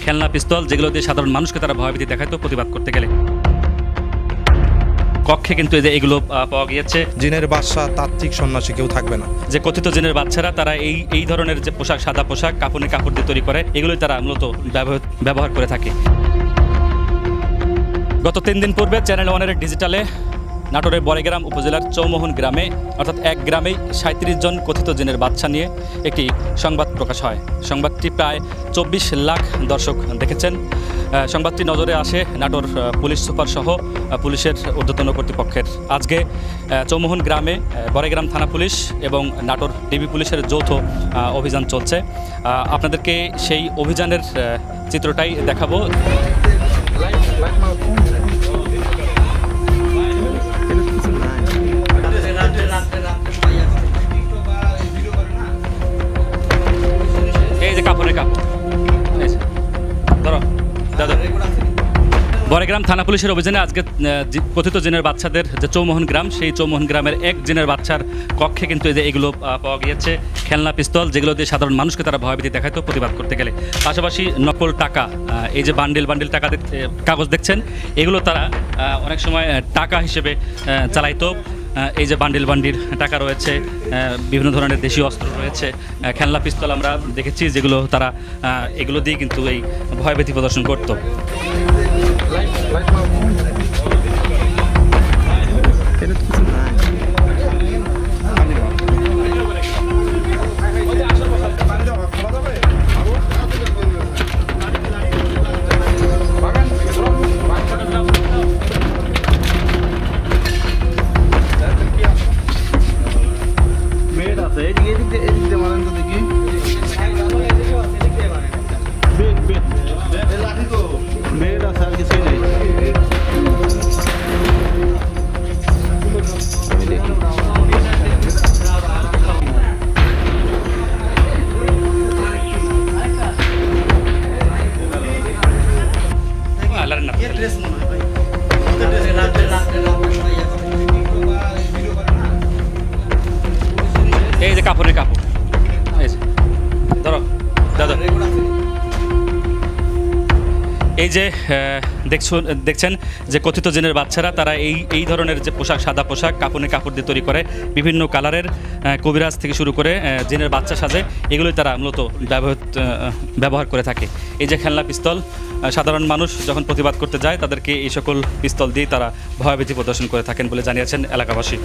খেলনা পিস্তল, যেগুলো দিয়ে সাধারণ মানুষকে তারা ভয়ভীতি দেখাতো প্রতিবাদ করতে গেলে। কক্ষে কিন্তু এই যে এগুলো পাওয়া গিয়েছে। জিনের বাদশা তাত্ত্বিক সন্ন্যাসী কেউ থাকবে না। যে কথিত জিনের বাচ্চারা তারা এই ধরনের যে পোশাক, সাদা পোশাক, কাপড় দিয়ে তৈরি করে, এগুলোই তারা মূলত ব্যবহার করে থাকে। গত 3 দিন পূর্বে চ্যানেল ওয়ানের ডিজিটালে নাটোরের বড়গ্রাম উপজেলার চৌমোহন গ্রামে, অর্থাৎ এক গ্রামেই 37 জন কথিত জিনের বাচ্চা নিয়ে একটি সংবাদ প্রকাশ হয়। সংবাদটি প্রায় 24 লাখ দর্শক দেখেছেন। সংবাদটি নজরে আসে নাটোর পুলিশ সুপার সহ পুলিশের ঊর্ধ্বতন কর্তৃপক্ষের। আজকে চৌমোহন গ্রামে বড়গ্রাম থানা পুলিশ এবং নাটোর ডিবি পুলিশের যৌথ অভিযান চলছে। আপনাদেরকে সেই অভিযানের চিত্রটাই দেখাবো। এই যে কাপড় ধরো দাদা। বড়গ্রাম থানা পুলিশের অভিযানে আজকে কথিত জিনের বাচ্চাদের যে চৌমোহন গ্রাম, সেই চৌমোহন গ্রামের এক জিনের বাচ্চার কক্ষে কিন্তু এই যে এগুলো পাওয়া গিয়েছে। খেলনা পিস্তল, যেগুলো দিয়ে সাধারণ মানুষকে তারা ভয়ভীতি দেখাতো প্রতিবাদ করতে গেলে। পাশাপাশি নকল টাকা, এই যে বান্ডিল টাকা কাগজ দেখছেন, এগুলো তারা অনেক সময় টাকা হিসেবে চালাইতো। এই যে বান্ডিল টাকা রয়েছে, বিভিন্ন ধরনের দেশীয় অস্ত্র রয়েছে, খেলনা পিস্তল আমরা দেখেছি, যেগুলো তারা এগুলো দিয়ে কিন্তু এই ভয়ভীতি প্রদর্শন করতো। এই যে কাপড় ধরো দাদা। এই যে দেখছেন যে কথিত জিনের বাচ্চারা তারা এই ধরনের যে পোশাক, সাদা পোশাক, কাপড় দিয়ে তৈরি করে, বিভিন্ন কালারের, কবিরাজ থেকে শুরু করে জিনের বাচ্চা সাজে, এগুলোই তারা মূলত ব্যবহার করে থাকে। এই যে খেলনা পিস্তল, সাধারণ মানুষ যখন প্রতিবাদ করতে যায় তাদেরকে এই সকল পিস্তল দিয়ে তারা ভয়ভীতি প্রদর্শন করে থাকেন বলে জানিয়েছেন এলাকাবাসী।